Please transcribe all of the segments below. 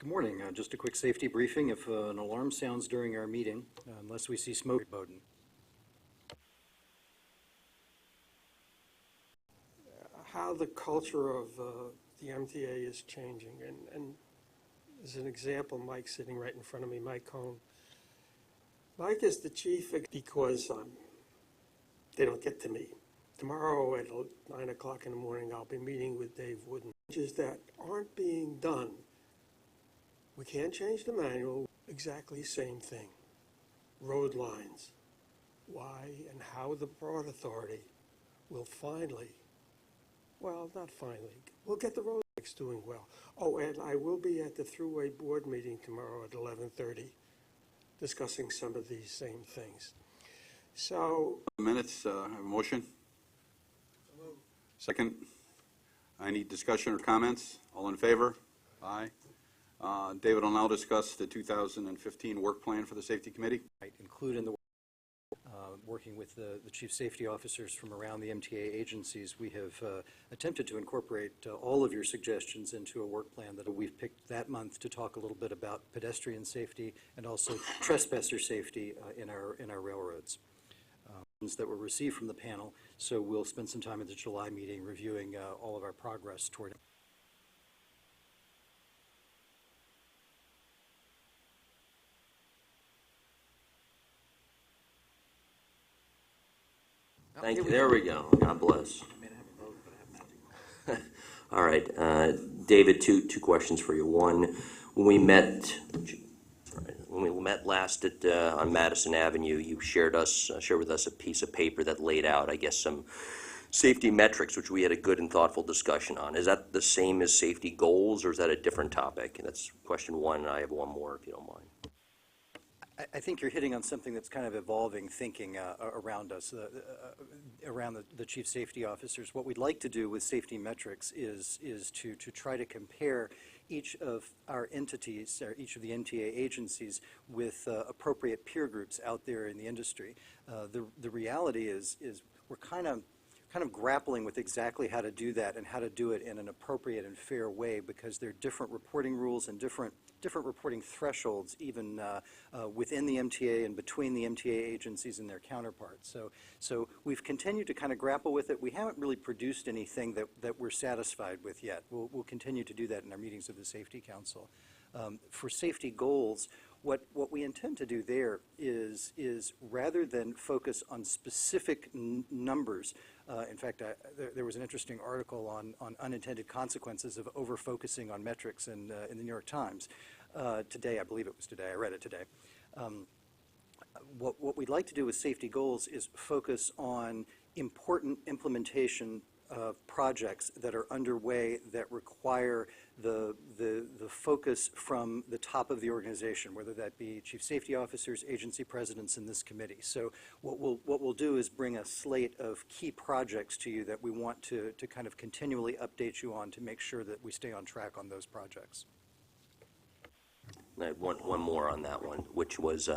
Good morning. Just a quick safety briefing. If an alarm sounds during our meeting, unless we see smoke, Bowden. How the culture of the MTA is changing. And as an example, Mike's sitting right in front of me, Mike Cohn. Mike is the chief because they don't get to me. Tomorrow at 9 o'clock in the morning, I'll be meeting with Dave Wooden. Changes that aren't being done. We can't change the manual. Exactly same thing. Road lines. Why and how the Broad Authority will finally, well, not finally, we'll get the road doing well. Oh, and I will be at the Thruway Board meeting tomorrow at 11:30 discussing some of these same things. So. Minutes, have a motion? Second. Any discussion or comments? All in favor? Aye. David will now discuss the 2015 work plan for the Safety Committee. Right, include in the working with the chief safety officers from around the MTA agencies, we have attempted to incorporate all of your suggestions into a work plan that we've picked that month to talk a little bit about pedestrian safety and also trespasser safety in our railroads. That were received from the panel, so we'll spend some time at the July meeting reviewing all of our progress toward it. Thank you. There we go. God bless. All right, David. Two questions for you. One, when we met last at on Madison Avenue, you shared with us a piece of paper that laid out, I guess, some safety metrics, which we had a good and thoughtful discussion on. Is that the same as safety goals, or is that a different topic? And that's question one, and I have one more, if you don't mind. I think you're hitting on something that's kind of evolving thinking around us, around the chief safety officers. What we'd like to do with safety metrics is to try to compare each of our entities, or each of the MTA agencies, with appropriate peer groups out there in the industry. The reality is we're kind of grappling with exactly how to do that and how to do it in an appropriate and fair way, because there are different reporting rules and different reporting thresholds even within the MTA and between the MTA agencies and their counterparts. So we've continued to kind of grapple with it. We haven't really produced anything that we're satisfied with yet. We'll continue to do that in our meetings of the Safety Council. For safety goals, what we intend to do there is rather than focus on specific numbers. In fact, there was an interesting article on unintended consequences of over-focusing on metrics in the New York Times today. I believe it was today. I read it today. What we'd like to do with safety goals is focus on important implementation projects that are underway that require the focus from the top of the organization, whether that be chief safety officers, agency presidents, and this committee. So what we'll do is bring a slate of key projects to you that we want to kind of continually update you on to make sure that we stay on track on those projects. I have one more on that one, which was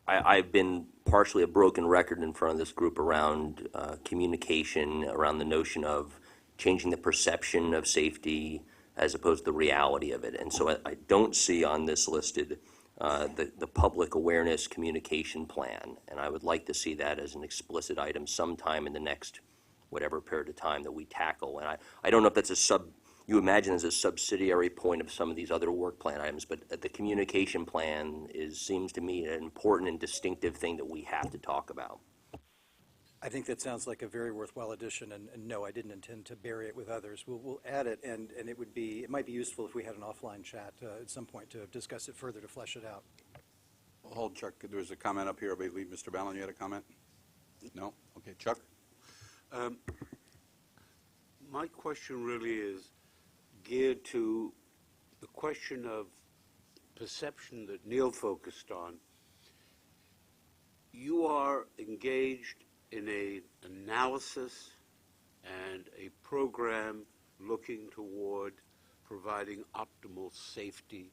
I've been partially a broken record in front of this group around communication, around the notion of changing the perception of safety as opposed to the reality of it. And so I don't see on this listed the public awareness communication plan, and I would like to see that as an explicit item sometime in the next whatever period of time that we tackle. And I don't know if that's you imagine as a subsidiary point of some of these other work plan items, but the communication plan seems to me an important and distinctive thing that we have to talk about. I think that sounds like a very worthwhile addition, and no, I didn't intend to bury it with others. We'll add it, and it might be useful if we had an offline chat at some point to discuss it further, to flesh it out. Hold, Chuck. There was a comment up here. I believe Mr. Ballin, you had a comment? No? Okay, Chuck? My question really is geared to the question of perception that Neil focused on. You are engaged in an analysis and a program looking toward providing optimal safety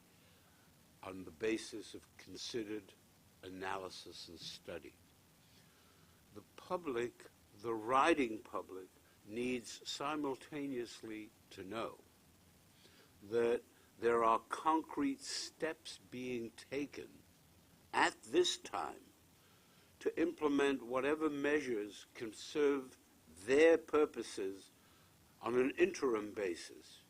on the basis of considered analysis and study. The public, the riding public, needs simultaneously to know that there are concrete steps being taken at this time to implement whatever measures can serve their purposes on an interim basis.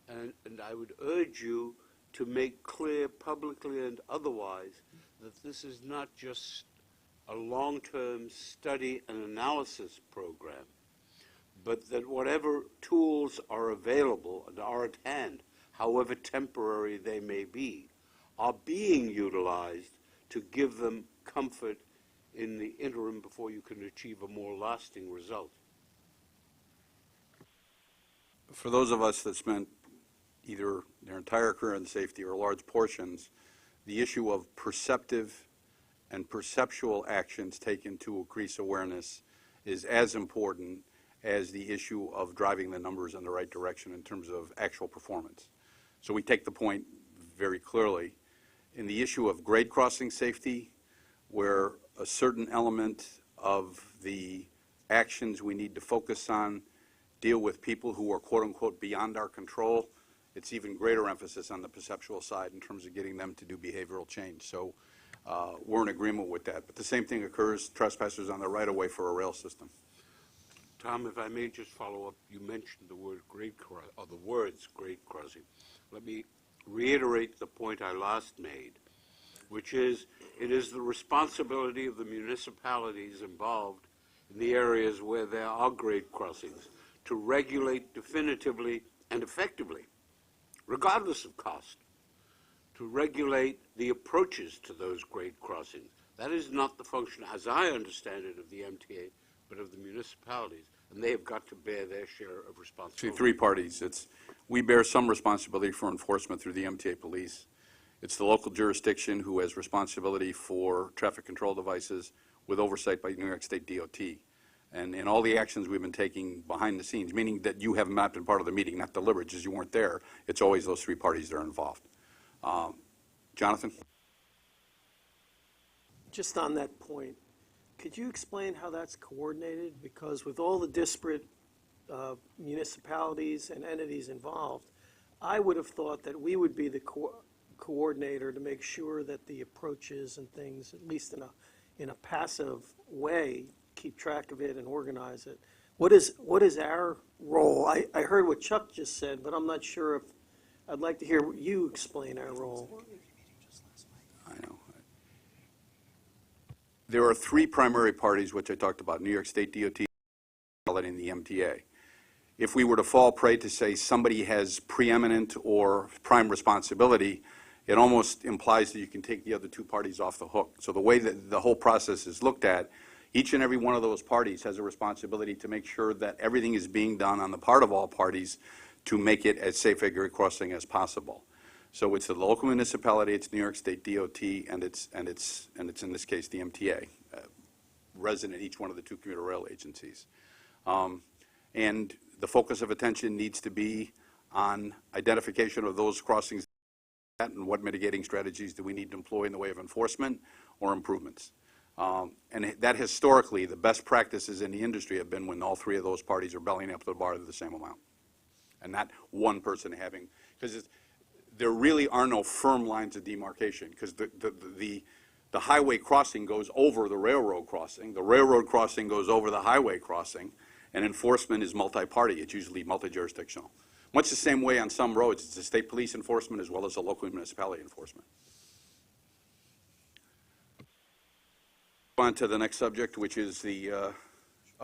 And I would urge you to make clear publicly and otherwise that this is not just a long-term study and analysis program, but that whatever tools are available and are at hand, however temporary they may be, are being utilized to give them comfort in the interim before you can achieve a more lasting result. For those of us that spent either their entire career in safety or large portions, the issue of perceptive and perceptual actions taken to increase awareness is as important as the issue of driving the numbers in the right direction in terms of actual performance. So we take the point very clearly. In the issue of grade crossing safety, where a certain element of the actions we need to focus on deal with people who are quote-unquote beyond our control, it's even greater emphasis on the perceptual side in terms of getting them to do behavioral change. So we're in agreement with that. But the same thing occurs, trespassers on the right-of-way for a rail system. Tom, if I may just follow up, you mentioned the word grade crossing, or the words grade crossing. Let me reiterate the point I last made, which is it is the responsibility of the municipalities involved in the areas where there are grade crossings to regulate definitively and effectively, regardless of cost, to regulate the approaches to those grade crossings. That is not the function, as I understand it, of the MTA, but of the municipalities, and they have got to bear their share of responsibility. Actually, three parties. We bear some responsibility for enforcement through the MTA police. It's the local jurisdiction who has responsibility for traffic control devices with oversight by New York State DOT. And in all the actions we've been taking behind the scenes, meaning that you have not been part of the meeting, not deliberate, because you weren't there, it's always those three parties that are involved. Jonathan? Just on that point, could you explain how that's coordinated? Because with all the disparate municipalities and entities involved, I would have thought that we would be the coordinator to make sure that the approaches and things, at least in a passive way, keep track of it and organize it. What is our role? I heard what Chuck just said, but I'm not sure if, I'd like to hear you explain our role. I know. There are three primary parties, which I talked about, New York State DOT and the MTA. If we were to fall prey to say somebody has preeminent or prime responsibility, it almost implies that you can take the other two parties off the hook. So the way that the whole process is looked at, each and every one of those parties has a responsibility to make sure that everything is being done on the part of all parties to make it as safe a grade crossing as possible. So it's the local municipality, it's New York State DOT, and it's in this case the MTA, resident each one of the two commuter rail agencies. And the focus of attention needs to be on identification of those crossings and what mitigating strategies do we need to employ in the way of enforcement or improvements. And that historically, the best practices in the industry have been when all three of those parties are bellying up to the bar to the same amount. And not one person having, because there really are no firm lines of demarcation, because the highway crossing goes over the railroad crossing goes over the highway crossing, and enforcement is multi-party. It's usually multi-jurisdictional. Much the same way on some roads, it's the state police enforcement as well as the local municipality enforcement. On to the next subject, which is the,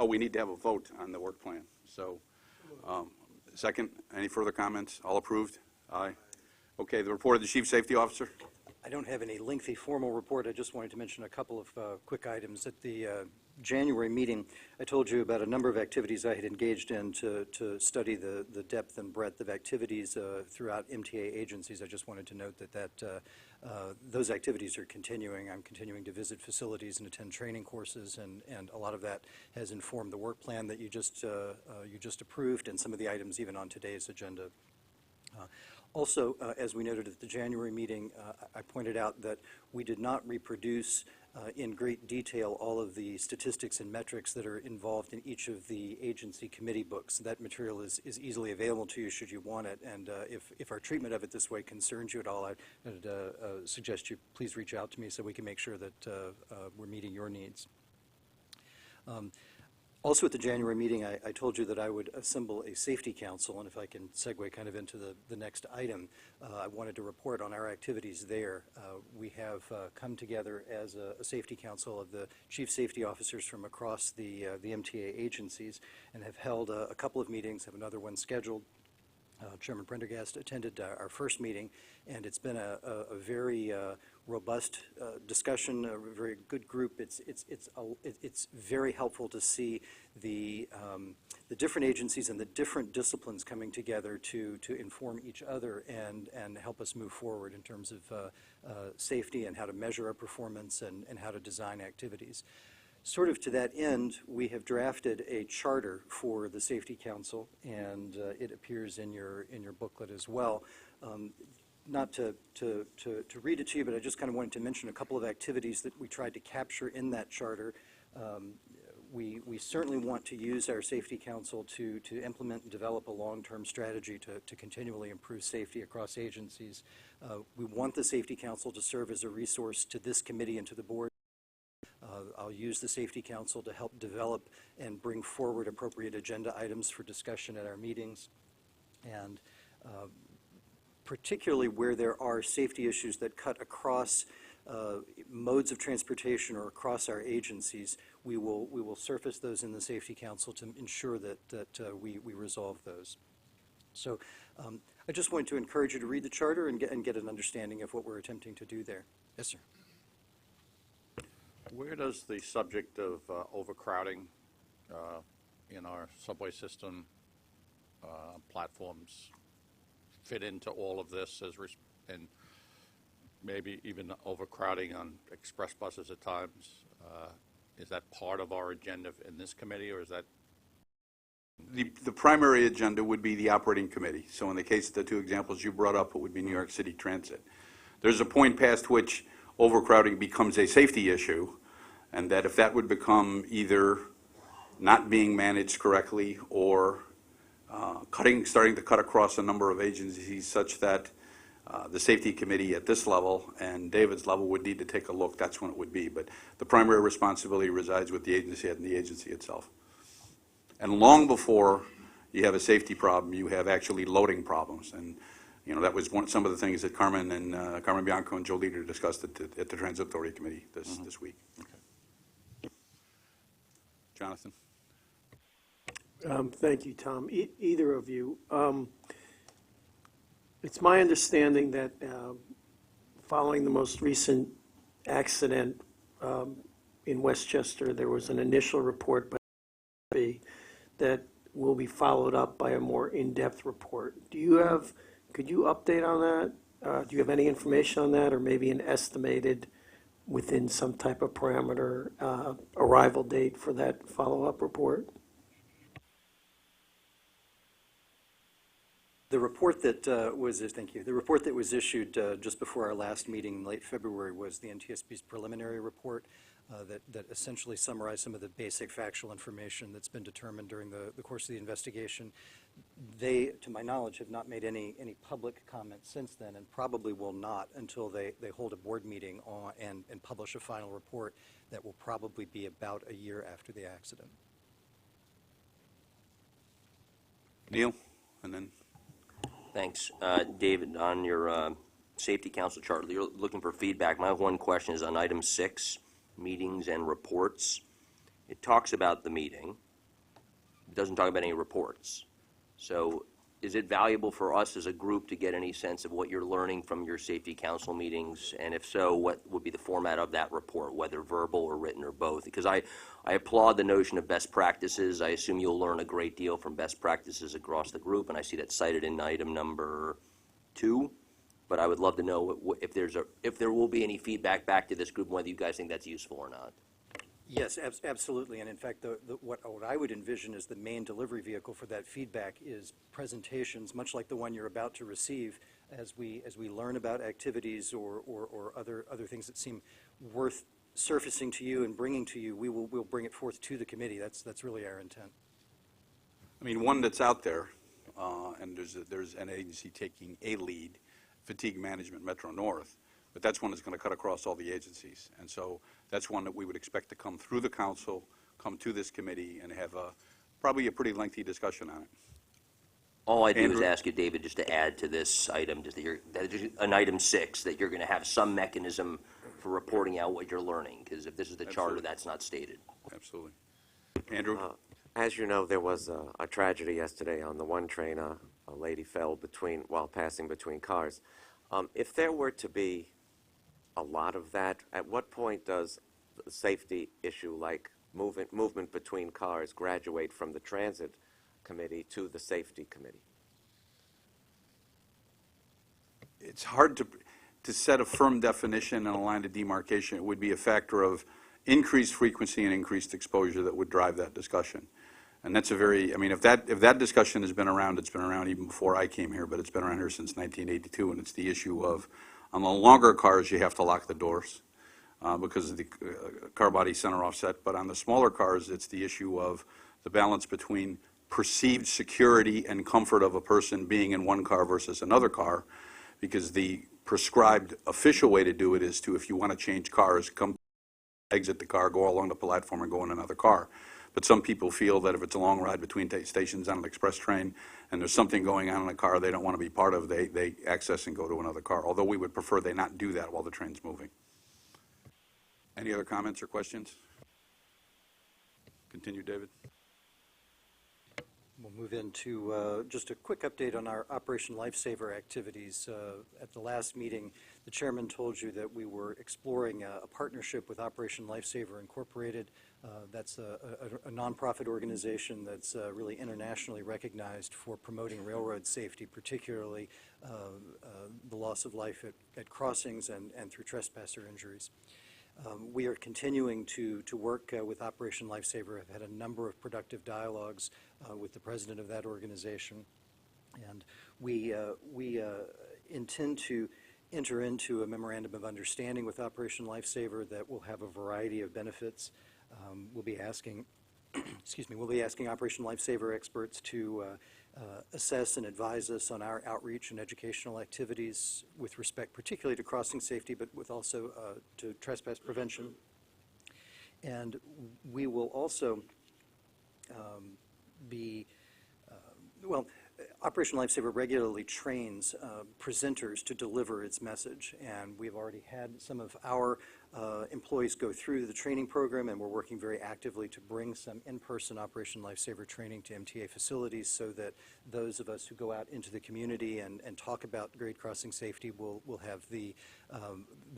we need to have a vote on the work plan. So, second, any further comments? All approved? Aye. Okay, the report of the Chief Safety Officer. I don't have any lengthy formal report. I just wanted to mention a couple of quick items. At the January meeting, I told you about a number of activities I had engaged in to study the depth and breadth of activities throughout MTA agencies. I just wanted to note that those activities are continuing. I'm continuing to visit facilities and attend training courses, and a lot of that has informed the work plan that you just approved and some of the items even on today's agenda. Also, as we noted at the January meeting, I pointed out that we did not reproduce in great detail all of the statistics and metrics that are involved in each of the agency committee books. That material is easily available to you should you want it, and if our treatment of it this way concerns you at all, I'd suggest you please reach out to me so we can make sure that we're meeting your needs. Also at the January meeting, I told you that I would assemble a safety council, and if I can segue kind of into the next item, I wanted to report on our activities there. We have come together as a safety council of the chief safety officers from across the MTA agencies and have held a couple of meetings, have another one scheduled. Chairman Prendergast attended our first meeting, and it's been a very robust discussion, a very good group. It's very helpful to see the different agencies and the different disciplines coming together to inform each other and help us move forward in terms of safety and how to measure our performance and how to design activities. Sort of to that end, we have drafted a charter for the Safety Council, and it appears in your booklet as well. Not to read it to you, but I just kind of wanted to mention a couple of activities that we tried to capture in that charter. We certainly want to use our Safety Council to implement and develop a long-term strategy to continually improve safety across agencies. We want the Safety Council to serve as a resource to this committee and to the board. I'll use the Safety Council to help develop and bring forward appropriate agenda items for discussion at our meetings. And particularly where there are safety issues that cut across modes of transportation or across our agencies, we will surface those in the Safety Council to ensure that we resolve those. So I just wanted to encourage you to read the charter and get an understanding of what we're attempting to do there. Yes, sir. Where does the subject of overcrowding in our subway system platforms fit into all of this, and maybe even overcrowding on express buses at times? Is that part of our agenda in this committee, or is that? The primary agenda would be the operating committee. So in the case of the two examples you brought up, it would be New York City Transit. There's a point past which overcrowding becomes a safety issue, and that if that would become either not being managed correctly or starting to cut across a number of agencies such that the safety committee at this level and David's level would need to take a look, that's when it would be. But the primary responsibility resides with the agency and the agency itself. And long before you have a safety problem, you have actually loading problems. And you know, that was some of the things that Carmen Bianco and Joe Leader discussed at the Transit Authority Committee this week. Okay. Jonathan? Thank you, Tom. Either of you. It's my understanding that following the most recent accident in Westchester, there was an initial report by the that will be followed up by a more in-depth report. Could you update on that? Do you have any information on that, or maybe an estimated within some type of parameter arrival date for that follow-up report? The report that thank you. The report that was issued just before our last meeting in late February was the NTSB's preliminary report that essentially summarized some of the basic factual information that's been determined during the course of the investigation. They, to my knowledge, have not made any public comments since then, and probably will not until they hold a board meeting and publish a final report that will probably be about a year after the accident. Neil, and then. Thanks. David, on your Safety Council chart, you're looking for feedback. My one question is on item 6, meetings and reports. It talks about the meeting. It doesn't talk about any reports. So is it valuable for us as a group to get any sense of what you're learning from your Safety Council meetings? And if so, what would be the format of that report, whether verbal or written or both? Because I applaud the notion of best practices. I assume you'll learn a great deal from best practices across the group, and I see that cited in item number 2. But I would love to know if there will be any feedback back to this group, whether you guys think that's useful or not. Yes, absolutely. And in fact, what I would envision as the main delivery vehicle for that feedback is presentations, much like the one you're about to receive, as we learn about activities or other things that seem worth surfacing to you and bringing to you, we'll bring it forth to the committee. That's really our intent. I mean, one that's out there, and there's an agency taking a lead, Fatigue Management Metro North, but that's one that's going to cut across all the agencies. And so that's one that we would expect to come through the council, come to this committee, and have probably a pretty lengthy discussion on it. All I do is Andrew? ask you, David, just to add to this item, just an item 6, that you're going to have some mechanism for reporting out what you're learning, because if this is the charter, Absolutely. that's not stated. Absolutely. Andrew? As you know, there was a tragedy yesterday on the one train. A lady fell while passing between cars. If there were to be a lot of that, at what point does the safety issue like movement between cars graduate from the transit committee to the safety committee? It's hard to set a firm definition and a line of demarcation. It would be a factor of increased frequency and increased exposure that would drive that discussion. And that's I mean, if that discussion has been around, it's been around even before I came here, but it's been around here since 1982, and it's the issue of, on the longer cars, you have to lock the doors because of the car body center offset, but on the smaller cars, it's the issue of the balance between perceived security and comfort of a person being in one car versus another car, because the prescribed official way to do it is to, if you want to change cars, come exit the car, go along the platform, and go in another car. But some people feel that if it's a long ride between stations on an express train and there's something going on in a car they don't want to be part of, they access and go to another car, although we would prefer they not do that while the train's moving. Any other comments or questions? Continue, David. We'll move into just a quick update on our Operation Lifesaver activities. At the last meeting, the chairman told you that we were exploring a partnership with Operation Lifesaver Incorporated. That's a nonprofit organization that's really internationally recognized for promoting railroad safety, particularly the loss of life at crossings and through trespasser injuries. We are continuing to work with Operation Lifesaver. I've had a number of productive dialogues with the president of that organization, and we intend to enter into a memorandum of understanding with Operation Lifesaver that will have a variety of benefits. We'll be asking, we'll be asking Operation Lifesaver experts to assess and advise us on our outreach and educational activities with respect particularly to crossing safety, but with also to trespass prevention. And we will also Operation Lifesaver regularly trains presenters to deliver its message, and we've already had some of our employees go through the training program, and we're working very actively to bring some in-person Operation Lifesaver training to MTA facilities so that those of us who go out into the community and talk about grade crossing safety will have the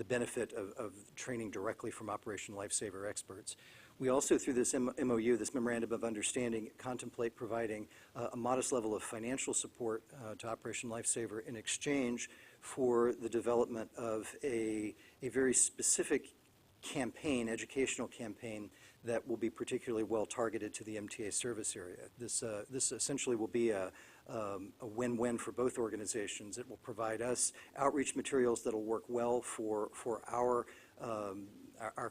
benefit of training directly from Operation Lifesaver experts. We also, through this MOU, this Memorandum of Understanding, contemplate providing a modest level of financial support to Operation Lifesaver in exchange for the development of a very specific campaign, educational campaign, that will be particularly well targeted to the MTA service area. This essentially will be a win-win for both organizations. It will provide us outreach materials that will work well for our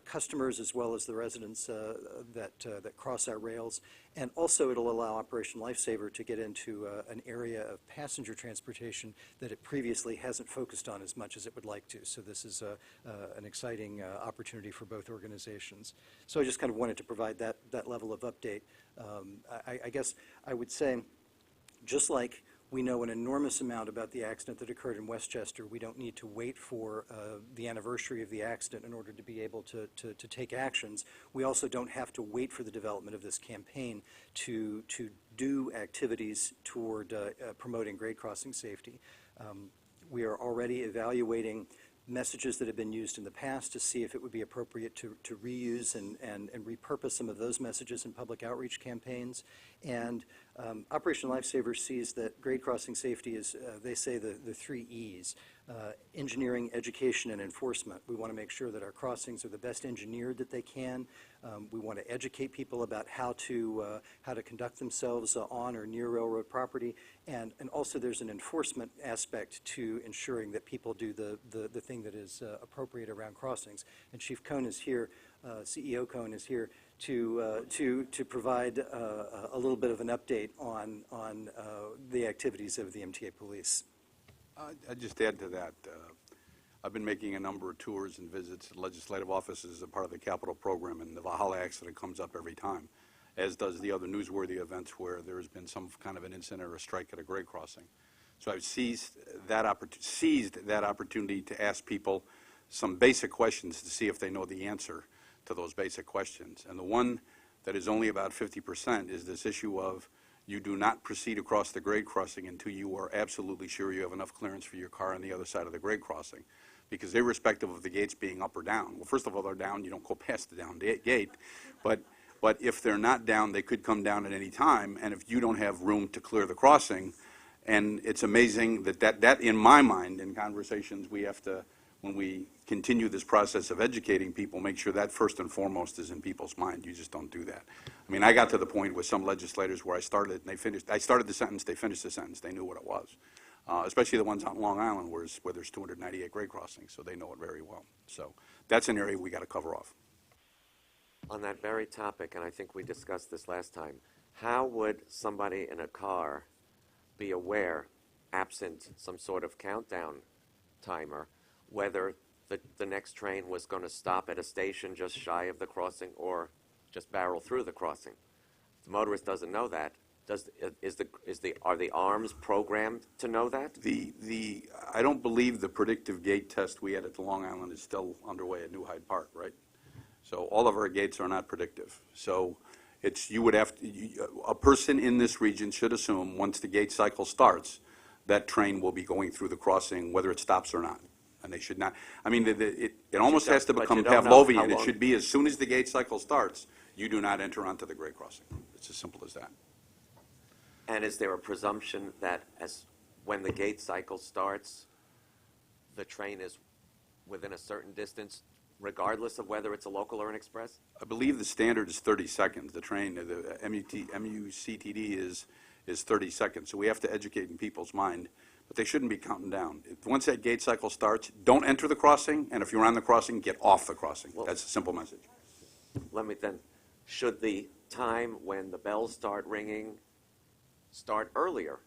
customers as well as the residents that cross our rails, and also it'll allow Operation Lifesaver to get into an area of passenger transportation that it previously hasn't focused on as much as it would like to. So this is an exciting opportunity for both organizations. So I just kind of wanted to provide that level of update. I guess I would say, just like we know an enormous amount about the accident that occurred in Westchester, we don't need to wait for the anniversary of the accident in order to be able to take actions. We also don't have to wait for the development of this campaign to do activities toward promoting grade crossing safety. We are already evaluating messages that have been used in the past to see if it would be appropriate to reuse and repurpose some of those messages in public outreach campaigns. And Operation Lifesaver sees that grade crossing safety is, they say, the three E's: engineering, education, and enforcement. We want to make sure that our crossings are the best engineered that they can. We want to educate people about how to conduct themselves on or near railroad property. And also there's an enforcement aspect to ensuring that people do the thing that is appropriate around crossings. And Chief Cohn is here, CEO Cohn is here to provide a little bit of an update on the activities of the MTA Police. I'd just add to that. I've been making a number of tours and visits to legislative offices as a part of the capital program, and the Valhalla accident comes up every time, as does the other newsworthy events where there has been some kind of an incident or a strike at a grade crossing. So I've seized that opportunity to ask people some basic questions to see if they know the answer to those basic questions. And the one that is only about 50% is this issue of you do not proceed across the grade crossing until you are absolutely sure you have enough clearance for your car on the other side of the grade crossing. Because irrespective of the gates being up or down, well, first of all, they're down, you don't go past the down gate, but if they're not down, they could come down at any time, and if you don't have room to clear the crossing, and it's amazing that in my mind, in conversations, we have to, when we continue this process of educating people, make sure that first and foremost is in people's mind. You just don't do that. I mean, I got to the point with some legislators where I started and they finished. I started the sentence, they finished the sentence. They knew what it was, especially the ones on Long Island where there's 298 grade crossings, so they know it very well. So that's an area we got to cover off. On that very topic, and I think we discussed this last time, how would somebody in a car be aware, absent some sort of countdown timer, whether the next train was going to stop at a station just shy of the crossing or just barrel through the crossing? The motorist doesn't know that. Are the arms programmed to know that? I don't believe the predictive gate test we had at the Long Island is still underway at New Hyde Park, right? So all of our gates are not predictive. So a person in this region should assume once the gate cycle starts, that train will be going through the crossing whether it stops or not. And they should not. I mean, it almost has to become Pavlovian. It should be as soon as the gate cycle starts, you do not enter onto the grade crossing. It's as simple as that. And is there a presumption that when the gate cycle starts, the train is within a certain distance, regardless of whether it's a local or an express? I believe the standard is 30 seconds. The train, the MUCTD is 30 seconds. So we have to educate in people's mind. But they shouldn't be counting down. Once that gate cycle starts, don't enter the crossing, and if you're on the crossing, get off the crossing. Well, that's a simple message. Let me then, should the time when the bells start ringing start earlier?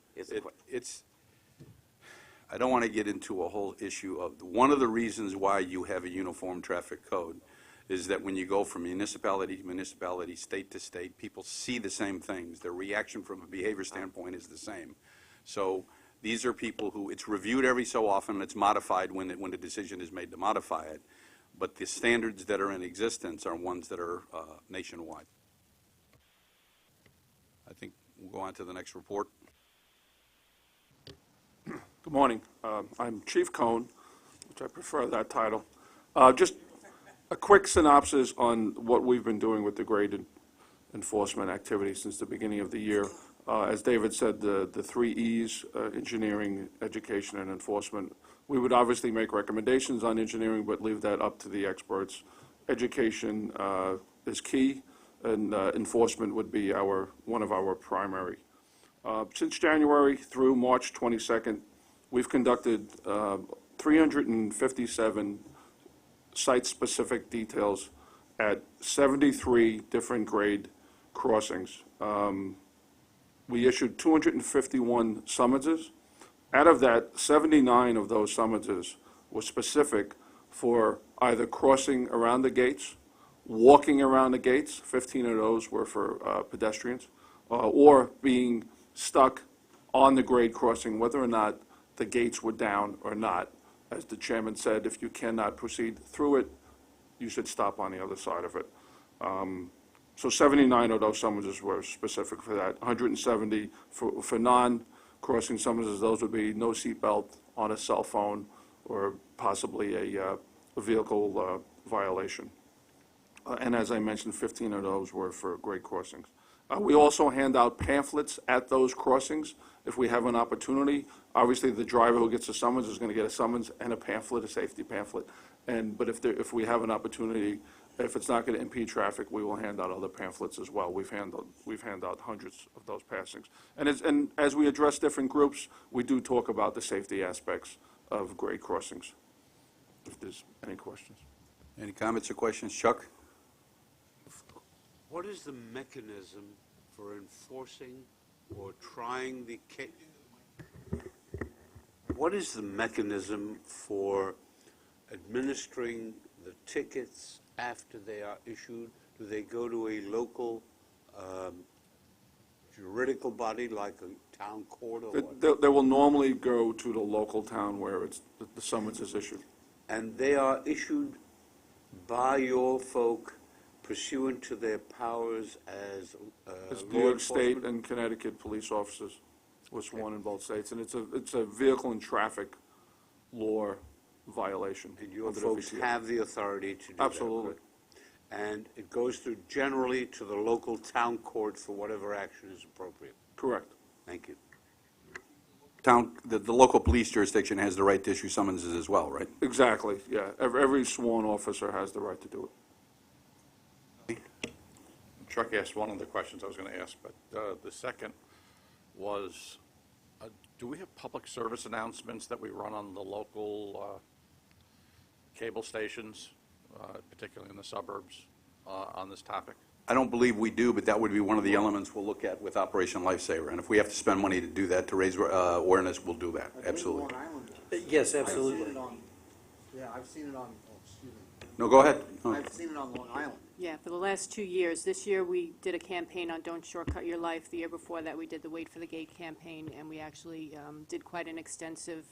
I don't want to get into a whole issue of, one of the reasons why you have a uniform traffic code is that when you go from municipality to municipality, state to state, people see the same things. Their reaction from a behavior standpoint is the same. So these are people who, it's reviewed every so often, it's modified when the decision is made to modify it, but the standards that are in existence are ones that are nationwide. I think we'll go on to the next report. Good morning. I'm Chief Cohn, which I prefer that title. Just a quick synopsis on what we've been doing with the grade enforcement activity since the beginning of the year. As David said, the three E's, engineering, education, and enforcement. We would obviously make recommendations on engineering, but leave that up to the experts. Education is key, and enforcement would be one of our primary. Since January through March 22nd, we've conducted 357 site-specific details at 73 different grade crossings. We issued 251 summonses. Out of that, 79 of those summonses were specific for either crossing around the gates, walking around the gates, 15 of those were for pedestrians, or being stuck on the grade crossing, whether or not the gates were down or not. As the chairman said, if you cannot proceed through it, you should stop on the other side of it. So 79 of those summonses were specific for that. 170 for non-crossing summonses. Those would be no seatbelt, on a cell phone, or possibly a vehicle violation. And as I mentioned, 15 of those were for grade crossings. We also hand out pamphlets at those crossings if we have an opportunity. Obviously, the driver who gets a summons is going to get a summons and a pamphlet, a safety pamphlet. But if we have an opportunity, if it's not going to impede traffic, we will hand out other pamphlets as well. We've handed out hundreds of those passings. And as we address different groups, we do talk about the safety aspects of grade crossings, if there's any questions. Any comments or questions? Chuck? What is the mechanism for enforcing or trying what is the mechanism for administering the tickets after they are issued? Do they go to a local juridical body like a town court or what? They will normally go to the local town where the summons is issued. And they are issued by your folk pursuant to their powers as It's law New York State enforcement? and Connecticut police officers were sworn in both states, and it's a vehicle and traffic law violation. And your under the folks MTA. have the authority to do that? Absolutely. correct? And it goes through generally to the local town court for whatever action is appropriate? Correct. Thank you. The local police jurisdiction has the right to issue summonses as well, right? Exactly, yeah. Every sworn officer has the right to do it. Chuck asked one of the questions I was going to ask, but the second was, do we have public service announcements that we run on the local cable stations, particularly in the suburbs, on this topic? I don't believe we do, but that would be one of the elements we'll look at with Operation Lifesaver. And if we have to spend money to do that, to raise awareness, we'll do that, absolutely. Yes, absolutely. I've seen it on, oh, excuse me. No, go ahead. Oh. I've seen it on Long Island. Yeah, for the last 2 years. This year, we did a campaign on Don't Shortcut Your Life. The year before that, we did the Wait for the Gate campaign, and we actually did quite an extensive,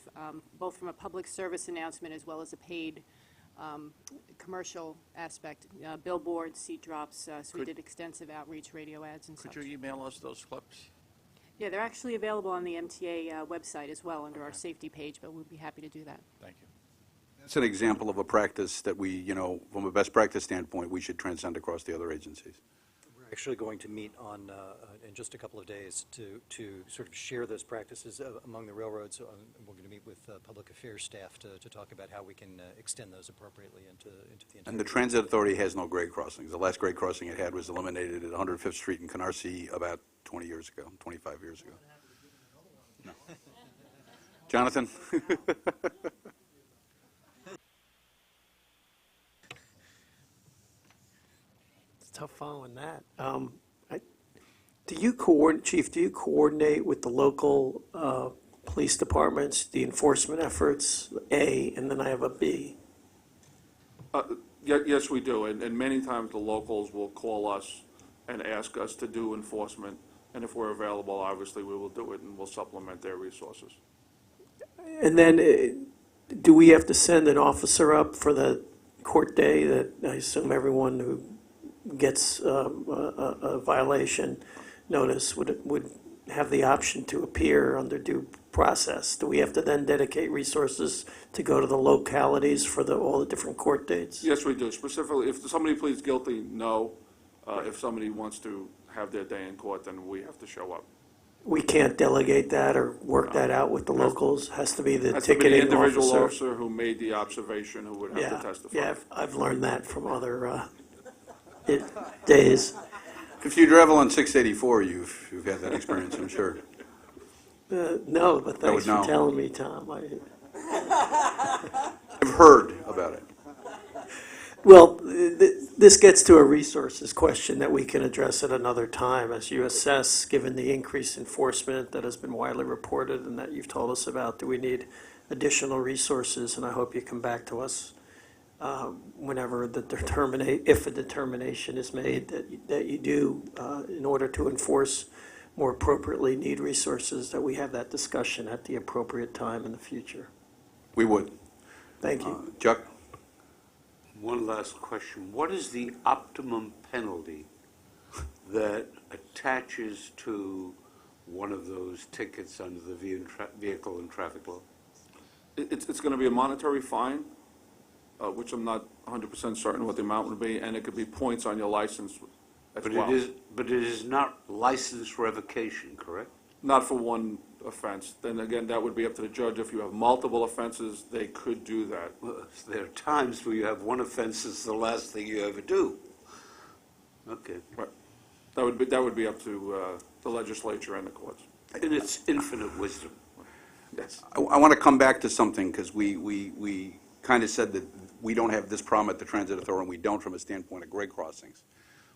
both from a public service announcement as well as a paid commercial aspect, billboards, seat drops, so we did extensive outreach, radio ads and such. Could you email us those clips? Yeah, they're actually available on the MTA website as well under our safety page, but we'd be happy to do that. Thank you. That's an example of a practice that we, from a best practice standpoint, we should transcend across the other agencies. We're actually going to meet on, in just a couple of days to sort of share those practices among the railroads. We're going to meet with public affairs staff to talk about how we can extend those appropriately into the entire. And the Transit Authority has no grade crossings. The last grade crossing it had was eliminated at 105th Street in Canarsie about 20 years ago, 25 years ago. No. Jonathan? Tough following that. Chief, do you coordinate with the local police departments, the enforcement efforts, A, and then I have a B? Yes, we do, and many times the locals will call us and ask us to do enforcement, and if we're available, obviously, we will do it, and we'll supplement their resources. And then, do we have to send an officer up for the court day that I assume everyone who gets a violation notice would have the option to appear under due process? Do we have to then dedicate resources to go to the localities for all the different court dates? Yes, we do. Specifically, if somebody pleads guilty, no. If somebody wants to have their day in court, then we have to show up. We can't delegate that or work that out with the locals? Has to be the Has to be the ticketing individual officer? officer who made the observation who would have to testify. Yeah, I've learned that from other days. If you travel on 684, you've had that experience, I'm sure. No, but thanks no. for telling me, Tom. I've heard about it. Well, this gets to a resources question that we can address at another time as you assess, given the increased enforcement that has been widely reported and that you've told us about, do we need additional resources? And I hope you come back to us whenever if a determination is made that you do, in order to enforce more appropriately, need resources, that we have that discussion at the appropriate time in the future. We would. Thank you. Chuck? One last question. What is the optimum penalty that attaches to one of those tickets under the vehicle and traffic law? It's going to be a monetary fine, which I'm not 100% certain what the amount would be, and it could be points on your license as But well. it is not license revocation, correct? Not for one offense. Then again, that would be up to the judge. If you have multiple offenses, they could do that. Well, there are times where you have one offense is the last thing you ever do. Okay. Right. That would be up to the legislature and the courts. In its infinite wisdom. Yes. I want to come back to something, because we kind of said that we don't have this problem at the Transit Authority, and we don't from a standpoint of grade crossings.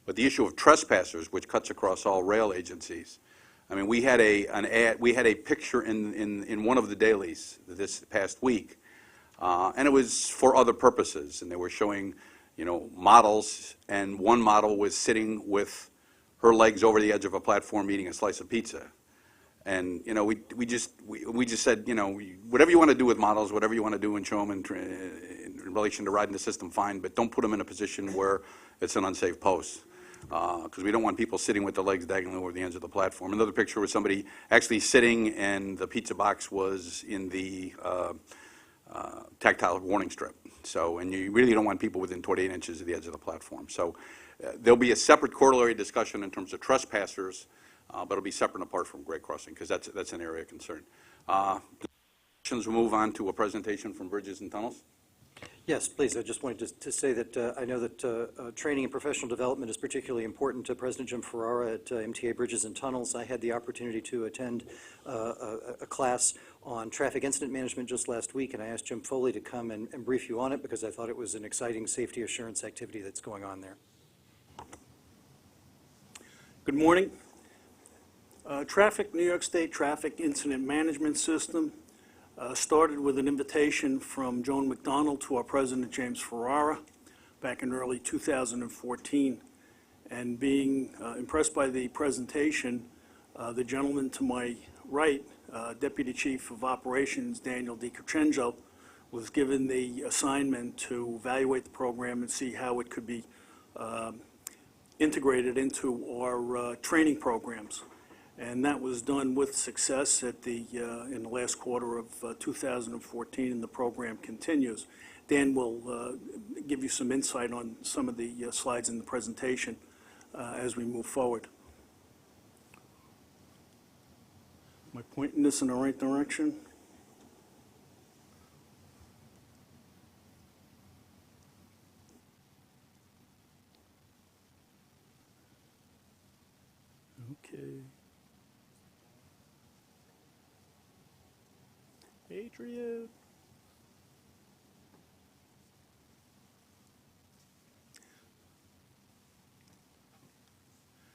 But the issue of trespassers, which cuts across all rail agencies, I mean, we had a picture in one of the dailies this past week, and it was for other purposes, and they were showing, models, and one model was sitting with her legs over the edge of a platform eating a slice of pizza. And, we just said, whatever you want to do with models, whatever you want to do and show them in relation to riding the system, fine, but don't put them in a position where it's an unsafe post. Because we don't want people sitting with their legs dangling over the ends of the platform. Another picture was somebody actually sitting, and the pizza box was in the tactile warning strip. So, and you really don't want people within 28 inches of the edge of the platform. So there'll be a separate corollary discussion in terms of trespassers, but it'll be separate and apart from grade crossing, because that's an area of concern. We'll move on to a presentation from Bridges and Tunnels. Yes, please. I just wanted to say that I know that training and professional development is particularly important to President Jim Ferrara at MTA Bridges and Tunnels. I had the opportunity to attend a class on traffic incident management just last week, and I asked Jim Foley to come and brief you on it, because I thought it was an exciting safety assurance activity that's going on there. Good morning. New York State Traffic Incident Management System started with an invitation from Joan McDonald to our president, James Ferrara, back in early 2014. And being impressed by the presentation, the gentleman to my right, Deputy Chief of Operations, Daniel DiCrescenzo, was given the assignment to evaluate the program and see how it could be integrated into our training programs. And that was done with success in the last quarter of 2014, and the program continues. Dan will give you some insight on some of the slides in the presentation as we move forward. Am I pointing this in the right direction? Okay. Adrian.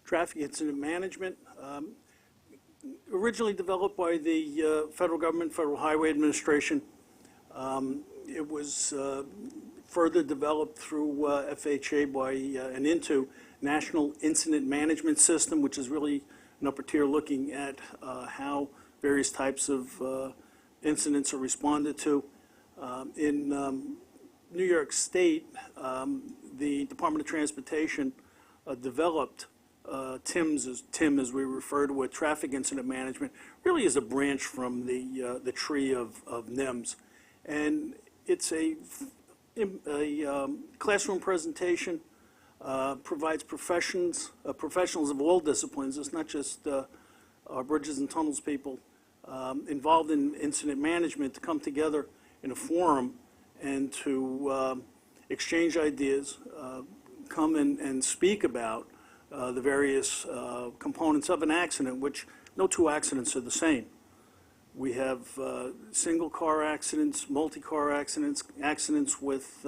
Traffic incident management, originally developed by the federal government, Federal Highway Administration. It was further developed through FHA and into National Incident Management System, which is really an upper tier looking at how various types of incidents are responded to. In New York State, the Department of Transportation developed TIM, as we refer to it, Traffic Incident Management, really is a branch from the tree of NIMS. And it's a classroom presentation, provides professionals of all disciplines. It's not just our Bridges and Tunnels people involved in incident management to come together in a forum and to exchange ideas, come and speak about the various components of an accident, which no two accidents are the same. We have single car accidents, multi-car accidents, accidents with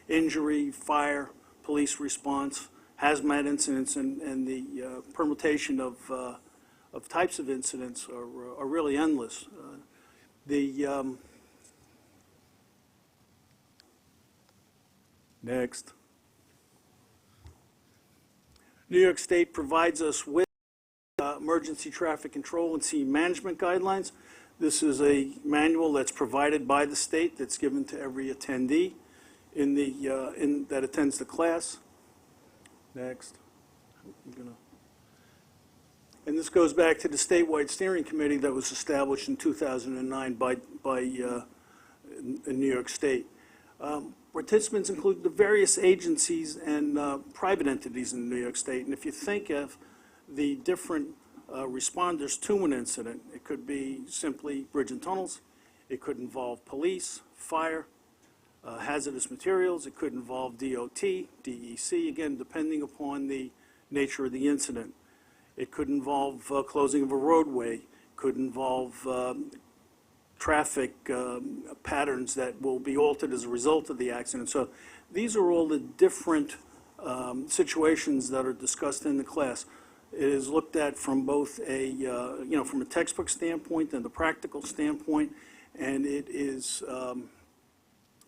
injury, fire, police response, hazmat incidents, and the permutation of types of incidents are really endless. Next. New York State provides us with emergency traffic control and scene management guidelines. This is a manual that's provided by the state that's given to every attendee that attends the class. Next. And this goes back to the statewide steering committee that was established in 2009 by in New York State. Participants include the various agencies and private entities in New York State. And if you think of the different responders to an incident, it could be simply bridge and tunnels. It could involve police, fire, hazardous materials. It could involve DOT, DEC, again, depending upon the nature of the incident. It could involve closing of a roadway, could involve traffic patterns that will be altered as a result of the accident. So these are all the different situations that are discussed in the class. It is looked at from both from a textbook standpoint and the practical standpoint, and it is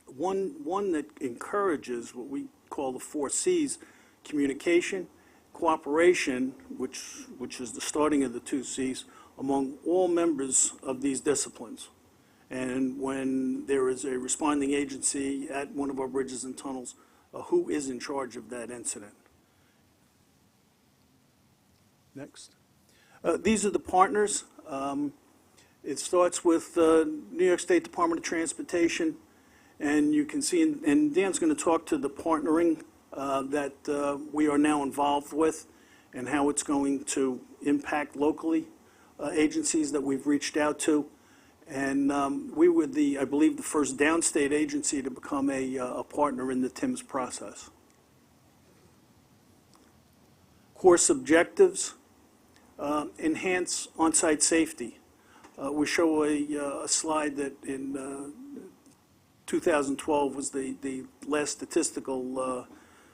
one that encourages what we call the 4 C's: communication, cooperation, which is the starting of the 2 C's, among all members of these disciplines. And when there is a responding agency at one of our bridges and tunnels, who is in charge of that incident? Next. These are the partners. It starts with New York State Department of Transportation, and you can see, and Dan's going to talk to the partnering that we are now involved with and how it's going to impact locally agencies that we've reached out to. And we were I believe, the first downstate agency to become a partner in the TIMS process. Course objectives: enhance on-site safety. We show a slide that in 2012 was the last statistical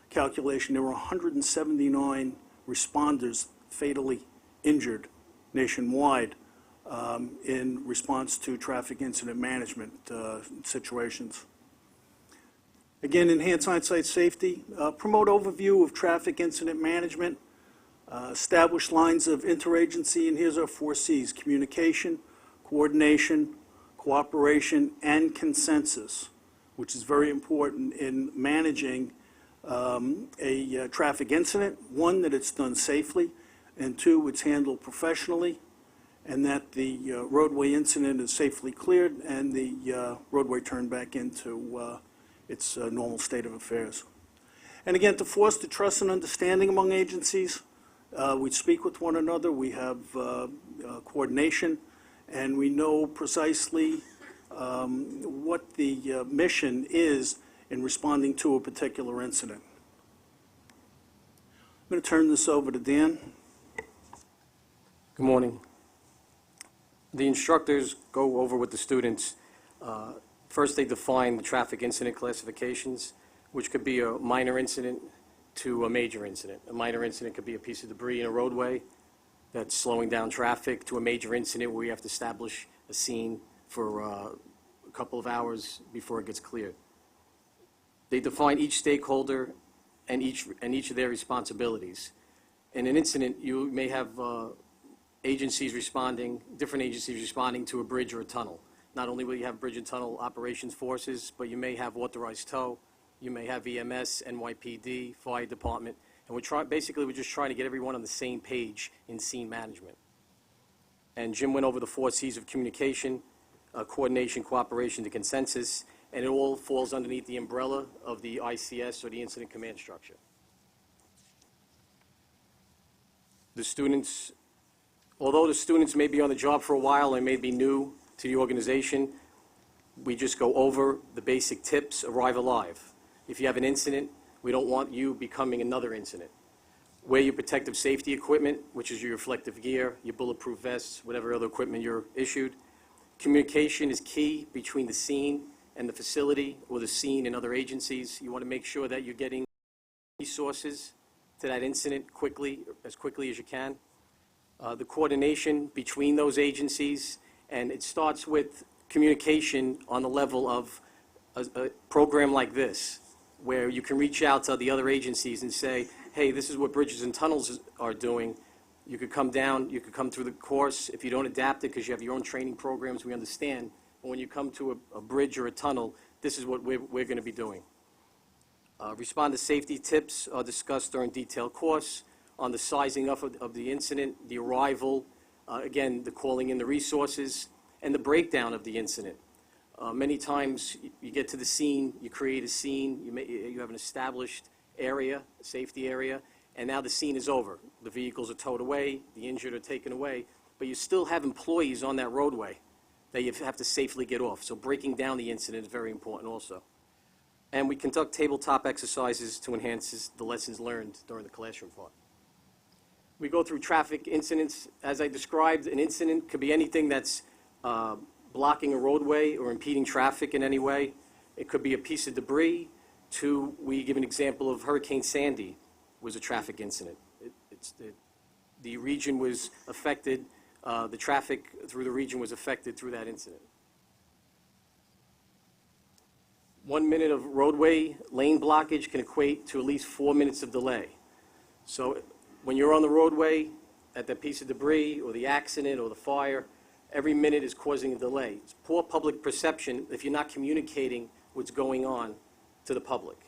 calculation. There were 179 responders fatally injured nationwide in response to traffic incident management situations. Again, enhance on-site safety, promote overview of traffic incident management, establish lines of interagency, and here's our 4 C's: communication, coordination, cooperation, and consensus, which is very important in managing a traffic incident. 1, that it's done safely, and 2, it's handled professionally, and that the roadway incident is safely cleared and the roadway turned back into its normal state of affairs. And again, to foster trust and understanding among agencies, we speak with one another, we have coordination, and we know precisely what the mission is in responding to a particular incident. I'm going to turn this over to Dan. Good morning. The instructors go over with the students. First, they define the traffic incident classifications, which could be a minor incident to a major incident. A minor incident could be a piece of debris in a roadway that's slowing down traffic, to a major incident where you have to establish a scene for a couple of hours before it gets cleared. They define each stakeholder and each of their responsibilities. In an incident, you may have different agencies responding to a bridge or a tunnel. Not only will you have bridge and tunnel operations forces, but you may have authorized tow, you may have EMS, NYPD, fire department, and we're just trying to get everyone on the same page in scene management. And Jim went over the 4 C's of communication, coordination, cooperation, and consensus, and it all falls underneath the umbrella of the ICS, or the Incident Command Structure. The students, although the students may be on the job for a while and may be new to the organization, we just go over the basic tips. Arrive alive. If you have an incident, we don't want you becoming another incident. Wear your protective safety equipment, which is your reflective gear, your bulletproof vests, whatever other equipment you're issued. Communication is key between the scene and the facility, or the scene and other agencies. You want to make sure that you're getting resources to that incident as quickly as you can. The coordination between those agencies, and it starts with communication on the level of a program like this, where you can reach out to the other agencies and say, hey, this is what bridges and tunnels are doing. You could come down, you could come through the course. If you don't adapt it because you have your own training programs, we understand. But when you come to a bridge or a tunnel, this is what we're going to be doing. Responder safety tips are discussed during detailed course on the sizing up of the incident, the arrival, again, the calling in the resources, and the breakdown of the incident. Many times, you get to the scene, you create a scene, you have an established area, a safety area, and now the scene is over. The vehicles are towed away, the injured are taken away, but you still have employees on that roadway that you have to safely get off. So breaking down the incident is very important also. And we conduct tabletop exercises to enhance the lessons learned during the classroom part. We go through traffic incidents. As I described, an incident could be anything that's blocking a roadway or impeding traffic in any way. It could be a piece of debris to, we give an example of Hurricane Sandy was a traffic incident. The region was affected, the traffic through the region was affected through that incident. 1 minute of roadway lane blockage can equate to at least 4 minutes of delay. So when you're on the roadway at that piece of debris or the accident or the fire, every minute is causing a delay. It's poor public perception if you're not communicating what's going on to the public.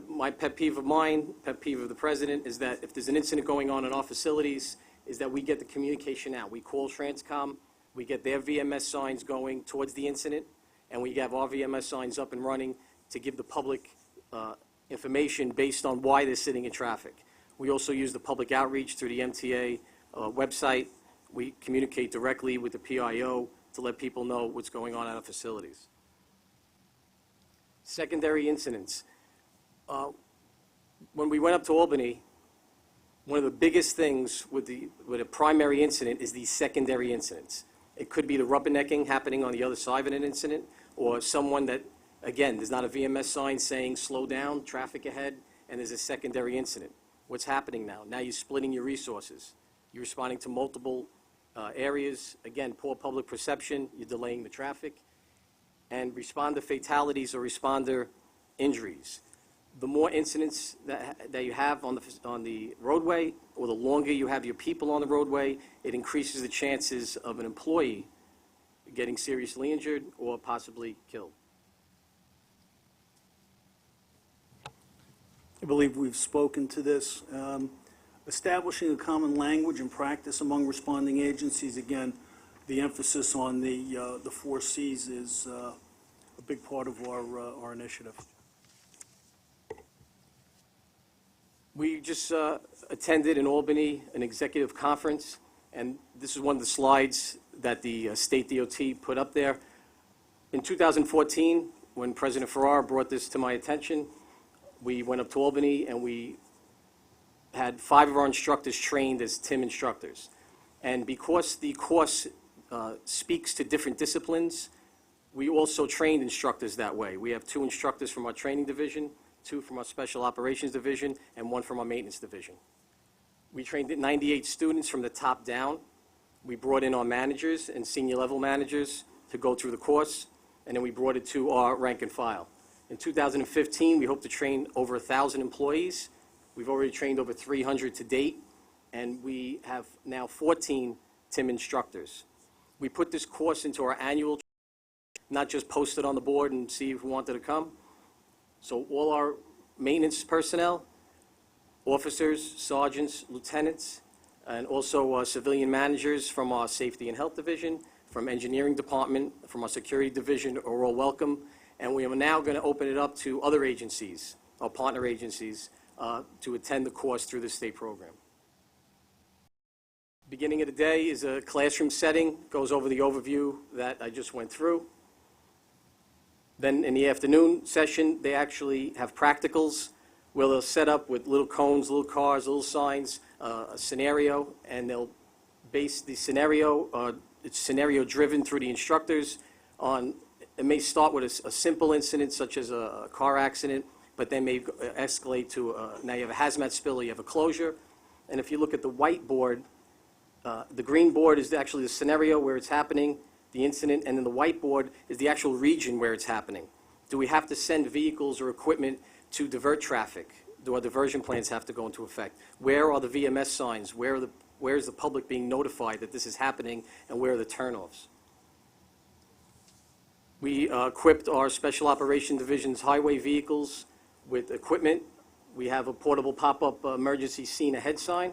My pet peeve of mine, pet peeve of the president, is that if there's an incident going on in our facilities, is that we get the communication out. We call Transcom, we get their VMS signs going towards the incident, and we have our VMS signs up and running to give the public information based on why they're sitting in traffic. We also use the public outreach through the MTA website. We communicate directly with the PIO to let people know what's going on at our facilities. Secondary incidents. When we went up to Albany, one of the biggest things with a primary incident is these secondary incidents. It could be the rubbernecking happening on the other side of an incident, or someone that, again, there's not a VMS sign saying slow down, traffic ahead, and there's a secondary incident. What's happening now? Now you're splitting your resources. You're responding to multiple areas. Again, poor public perception, you're delaying the traffic. And responder fatalities or responder injuries. The more incidents that you have on the roadway, or the longer you have your people on the roadway, it increases the chances of an employee getting seriously injured or possibly killed. I believe we've spoken to this. Establishing a common language and practice among responding agencies, again, the emphasis on the 4 Cs is a big part of our initiative. We just attended in Albany an executive conference, and this is one of the slides that the state DOT put up there. In 2014, when President Farrar brought this to my attention, we went up to Albany and we had 5 of our instructors trained as TIM instructors. And because the course speaks to different disciplines, we also trained instructors that way. We have 2 instructors from our training division, 2 from our special operations division, and 1 from our maintenance division. We trained 98 students from the top down. We brought in our managers and senior level managers to go through the course, and then we brought it to our rank and file. In 2015, we hope to train over 1,000 employees. We've already trained over 300 to date, and we have now 14 TIM instructors. We put this course into our annual, not just post it on the board and see who wanted to come. So all our maintenance personnel, officers, sergeants, lieutenants, and also civilian managers from our safety and health division, from engineering department, from our security division are all welcome. And we are now going to open it up to other agencies, our partner agencies, to attend the course through the state program. Beginning of the day is a classroom setting, goes over the overview that I just went through. Then in the afternoon session, they actually have practicals where they'll set up with little cones, little cars, little signs, a scenario, and they'll base the scenario, it's scenario-driven through the instructors on, it may start with a simple incident such as a car accident, but then may escalate to, now you have a hazmat spill, or you have a closure. And if you look at the whiteboard, the green board is actually the scenario where it's happening, the incident, and then the whiteboard is the actual region where it's happening. Do we have to send vehicles or equipment to divert traffic? Do our diversion plans have to go into effect? Where are the VMS signs? Where is the public being notified that this is happening, and where are the turnoffs? We equipped our Special Operations Division's highway vehicles with equipment. We have a portable pop-up emergency scene ahead sign.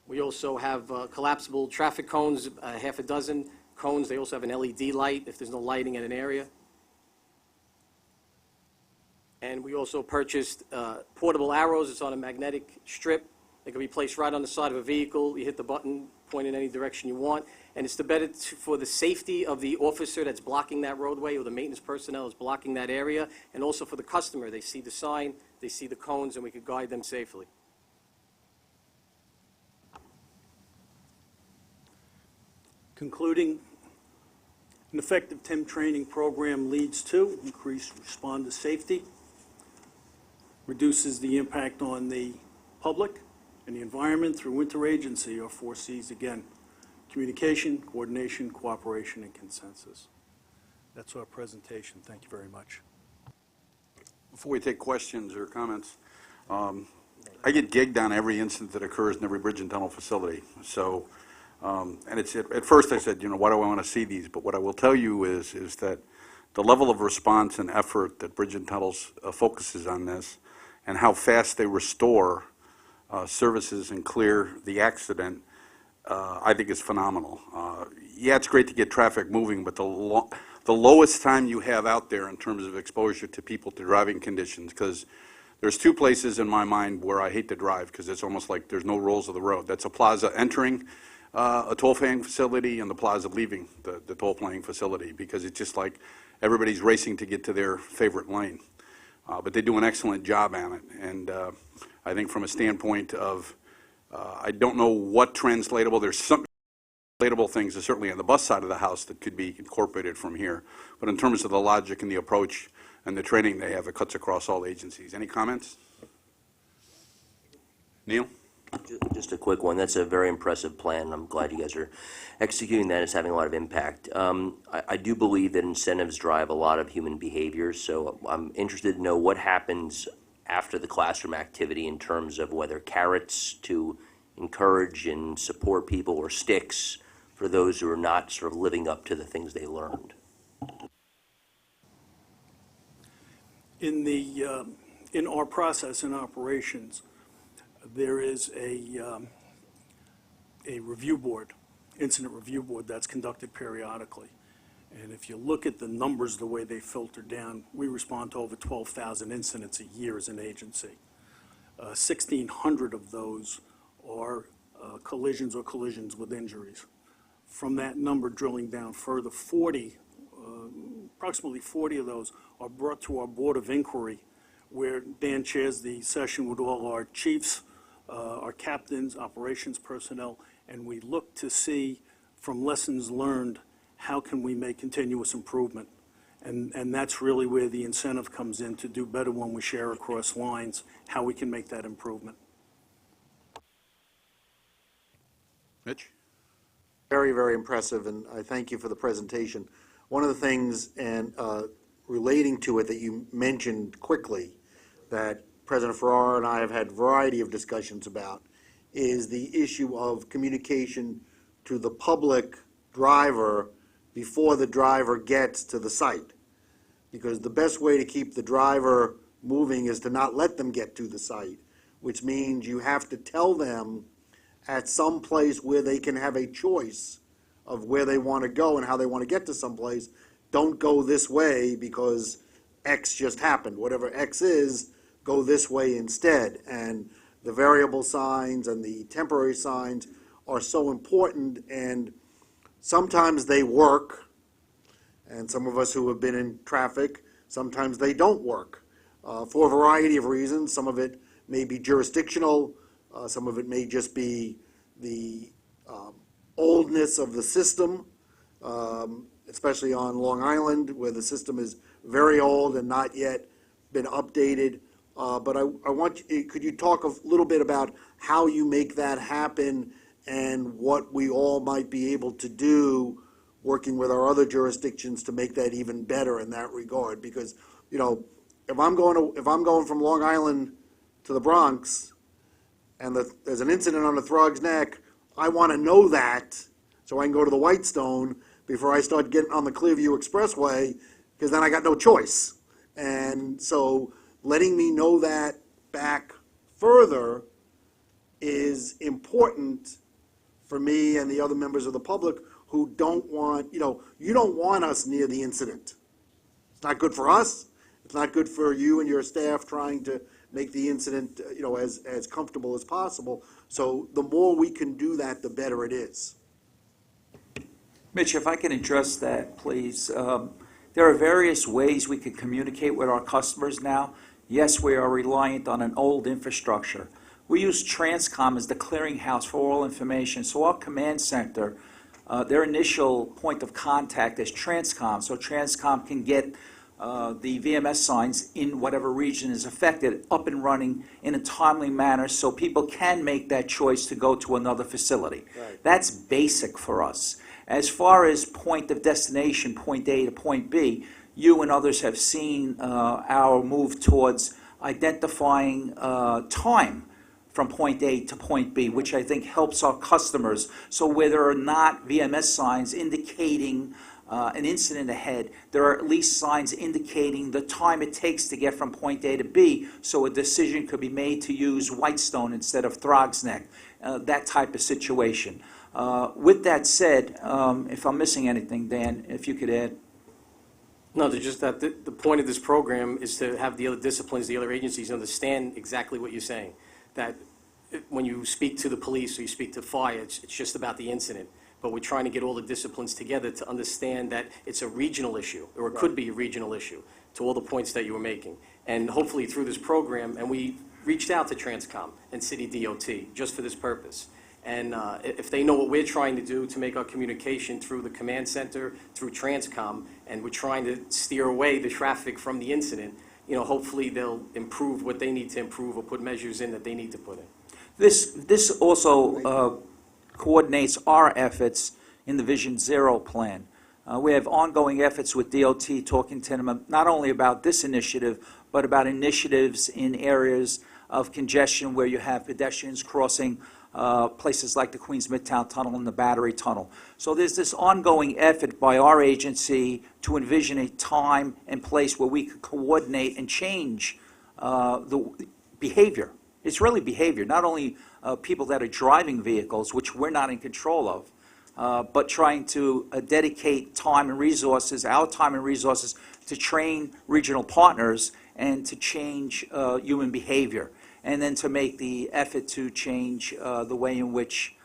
We also have collapsible traffic cones, half a dozen, cones. They also have an LED light if there's no lighting in an area. And we also purchased portable arrows. It's on a magnetic strip. They can be placed right on the side of a vehicle. You hit the button, point in any direction you want. And it's for the safety of the officer that's blocking that roadway or the maintenance personnel is blocking that area, and also for the customer. They see the sign, they see the cones, and we can guide them safely. Concluding, an effective TIM training program leads to increased responder safety, reduces the impact on the public and the environment through interagency, or 4 Cs again: communication, coordination, cooperation, and consensus. That's our presentation. Thank you very much. Before we take questions or comments, I get gigged on every incident that occurs in every bridge and tunnel facility. So, and it's, at first I said, why do I want to see these? But what I will tell you is that the level of response and effort that Bridge and Tunnels focuses on this, and how fast they restore services and clear the accident, I think is phenomenal. Yeah, it's great to get traffic moving, but the lowest time you have out there in terms of exposure to people, to driving conditions, because there's 2 places in my mind where I hate to drive, because it's almost like there's no rules of the road. That's a plaza entering a toll-paying facility and the plaza leaving the toll-paying facility, because it's just like everybody's racing to get to their favorite lane. But they do an excellent job on it, and I think from a standpoint of, I don't know what translatable, there's some translatable things certainly on the bus side of the house that could be incorporated from here, but in terms of the logic and the approach and the training they have, it cuts across all agencies. Any comments? Neil? Just a quick one. That's a very impressive plan. I'm glad you guys are executing that. It's having a lot of impact. I do believe that incentives drive a lot of human behavior, so I'm interested to know what happens after the classroom activity in terms of whether carrots to encourage and support people or sticks for those who are not sort of living up to the things they learned. In our process in operations, there is a review board, incident review board, that's conducted periodically. And if you look at the numbers, the way they filter down, we respond to over 12,000 incidents a year as an agency. 1,600 of those are collisions or collisions with injuries. From that number, drilling down further, approximately 40 of those are brought to our Board of Inquiry, where Dan chairs the session with all our chiefs, our captains, operations personnel, and we look to see from lessons learned, how can we make continuous improvement? And that's really where the incentive comes in, to do better when we share across lines, how we can make that improvement. Mitch? Very, very impressive, and I thank you for the presentation. One of the things, and relating to it, that you mentioned quickly, that President Ferrara and I have had a variety of discussions about, is the issue of communication to the public driver before the driver gets to the site. Because the best way to keep the driver moving is to not let them get to the site, which means you have to tell them at some place where they can have a choice of where they want to go and how they want to get to some place. Don't go this way because X just happened. Whatever X is, go this way instead. And the variable signs and the temporary signs are so important, and sometimes they work, and some of us who have been in traffic, sometimes they don't work for a variety of reasons. Some of it may be jurisdictional, some of it may just be the oldness of the system, especially on Long Island, where the system is very old and not yet been updated. But I want you, could you talk a little bit about how you make that happen and what we all might be able to do working with our other jurisdictions to make that even better in that regard? Because, you know, if I'm going from Long Island to the Bronx and there's an incident on the Throg's Neck, I want to know that so I can go to the Whitestone before I start getting on the Clearview Expressway, because then I got no choice. And so letting me know that back further is important for me and the other members of the public who don't want, you don't want us near the incident. It's not good for us. It's not good for you and your staff trying to make the incident, as comfortable as possible. So the more we can do that, the better it is. Mitch, if I can address that, please. There are various ways we can communicate with our customers now. Yes, we are reliant on an old infrastructure. We use Transcom as the clearinghouse for all information. So our command center, their initial point of contact is Transcom. So Transcom can get the VMS signs in whatever region is affected up and running in a timely manner so people can make that choice to go to another facility. Right. That's basic for us. As far as point of destination, point A to point B, you and others have seen our move towards identifying time from point A to point B, which I think helps our customers. So where there are not VMS signs indicating an incident ahead, there are at least signs indicating the time it takes to get from point A to B, so a decision could be made to use Whitestone instead of Throgs Neck, that type of situation. With that said, if I'm missing anything, Dan, if you could add. No, they're just that the point of this program is to have the other disciplines, the other agencies understand exactly what you're saying. That when you speak to the police or you speak to fire, it's just about the incident. But we're trying to get all the disciplines together to understand that it's a regional issue, or it could be a regional issue, to all the points that you were making. And hopefully through this program, and we reached out to Transcom and City DOT just for this purpose. And if they know what we're trying to do to make our communication through the command center, through Transcom, and we're trying to steer away the traffic from the incident, hopefully they'll improve what they need to improve or put measures in that they need to put in. This also coordinates our efforts in the Vision Zero plan. We have ongoing efforts with DOT, talking to them not only about this initiative, but about initiatives in areas of congestion where you have pedestrians crossing places like the Queens Midtown Tunnel and the Battery Tunnel. So there's this ongoing effort by our agency to envision a time and place where we could coordinate and change the behavior. It's really behavior, not only people that are driving vehicles, which we're not in control of, but trying to dedicate time and resources, our time and resources, to train regional partners and to change human behavior, and then to make the effort to change the way in which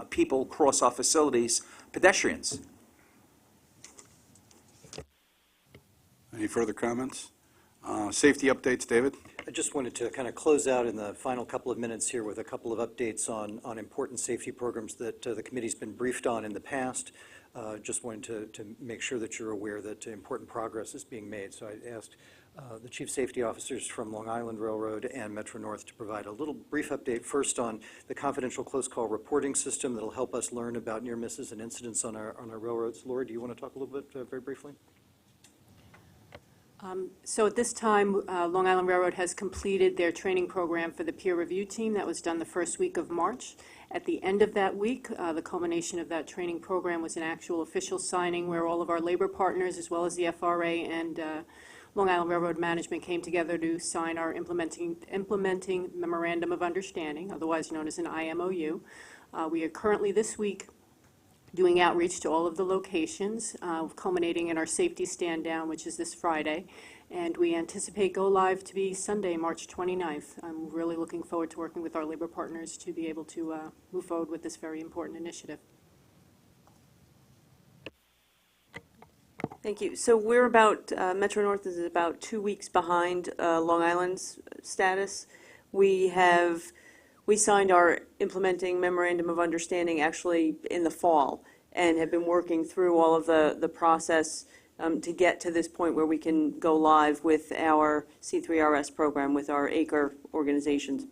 people cross our facilities, pedestrians. Any further comments? Safety updates, David? I just wanted to kind of close out in the final couple of minutes here with a couple of updates on important safety programs that the committee's been briefed on in the past. Just wanted to make sure that you're aware that important progress is being made. So I asked the chief safety officers from Long Island Railroad and Metro North to provide a little brief update first on the confidential close call reporting system that'll help us learn about near misses and incidents on our railroads. Lori, do you want to talk a little bit very briefly? So at this time, Long Island Railroad has completed their training program for the peer review team. That was done the first week of March. At the end of that week, the culmination of that training program was an actual official signing where all of our labor partners, as well as the FRA and Long Island Railroad Management, came together to sign our implementing memorandum of understanding, otherwise known as an IMOU. We are currently this week doing outreach to all of the locations, culminating in our safety stand down, which is this Friday. And we anticipate go live to be Sunday, March 29th. I'm really looking forward to working with our labor partners to be able to move forward with this very important initiative. Thank you. So we're about, Metro North is about 2 weeks behind Long Island's status. We signed our implementing memorandum of understanding actually in the fall and have been working through all of the process to get to this point where we can go live with our C3RS program with our ACRE organizations.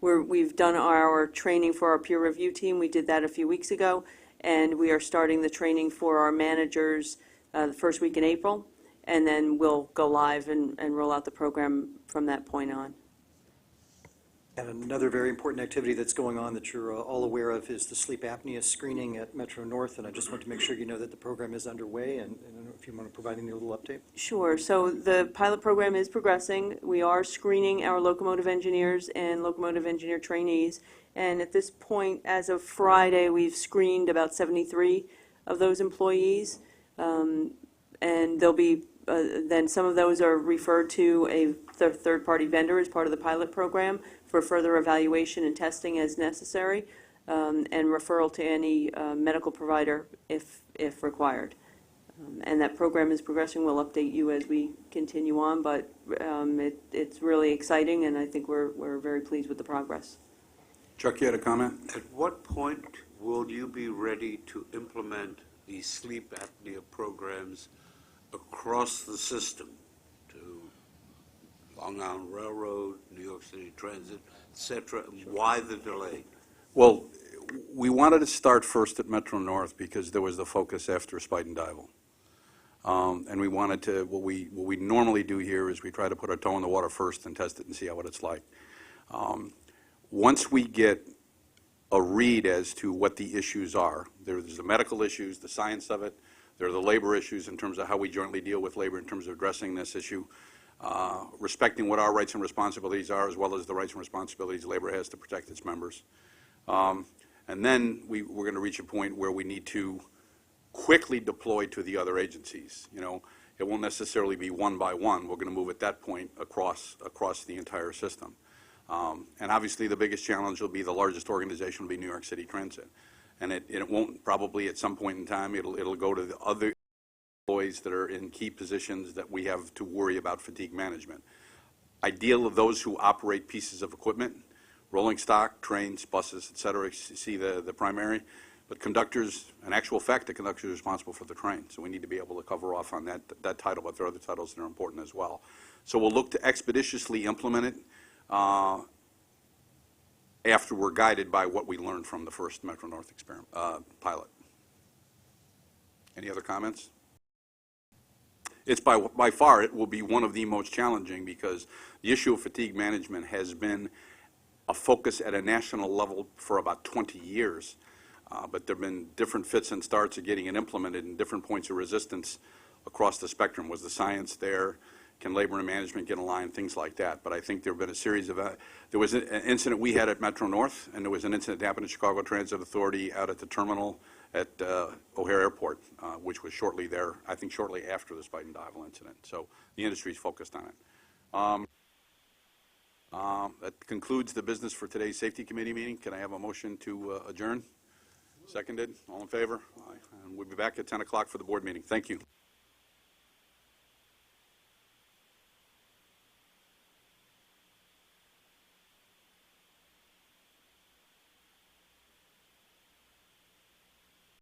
We've done our training for our peer review team. We did that a few weeks ago, and we are starting the training for our managers the first week in April, and then we'll go live and roll out the program from that point on. And another very important activity that's going on that you're all aware of is the sleep apnea screening at Metro North, and I just want to make sure you know that the program is underway, and I don't know if you want to provide any little update. Sure. So the pilot program is progressing. We are screening our locomotive engineers and locomotive engineer trainees, And at this point, as of Friday, we've screened about 73 of those employees. And there'll be, then some of those are referred to a third-party vendor as part of the pilot program for further evaluation and testing as necessary, and referral to any medical provider if required. And that program is progressing. We'll update you as we continue on, but it's really exciting, and I think we're very pleased with the progress. Chuck, you had a comment? At what point will you be ready to implement these sleep apnea programs across the system to Long Island Railroad, New York City Transit, et cetera? Why the delay? Well, we wanted to start first at Metro North because there was the focus after Spite and Dival. And we wanted to, what we normally do here is we try to put our toe in the water first and test it and see what it's like. Once we get a read as to what the issues are, there's the medical issues, the science of it, there are the labor issues in terms of how we jointly deal with labor in terms of addressing this issue, respecting what our rights and responsibilities are, as well as the rights and responsibilities labor has to protect its members. And then we're going to reach a point where we need to quickly deploy to the other agencies. You know, it won't necessarily be one by one. We're going to move at that point across the entire system. And obviously the biggest challenge will be the largest organization will be New York City Transit. And it won't probably at some point in time, it'll go to the other employees that are in key positions that we have to worry about fatigue management. Ideal of those who operate pieces of equipment, rolling stock, trains, buses, et cetera, see the primary. But conductors, in actual fact, the conductor is responsible for the train. So we need to be able to cover off on that title, but there are other titles that are important as well. So we'll look to expeditiously implement it after we're guided by what we learned from the first Metro North experiment, pilot. Any other comments? It's by far, it will be one of the most challenging because the issue of fatigue management has been a focus at a national level for about 20 years. But there have been different fits and starts of getting it implemented and different points of resistance across the spectrum. Was the science there? Can labor and management get aligned? Things like that. But I think there have been a series of, there was an incident we had at Metro North, and there was an incident that happened at Chicago Transit Authority out at the terminal at O'Hare Airport, which was shortly there, I think shortly after the Spite and Dival incident. So the industry's focused on it. That concludes the business for today's Safety Committee meeting. Can I have a motion to adjourn? Seconded. All in favor? Aye. And we'll be back at 10 o'clock for the board meeting. Thank you.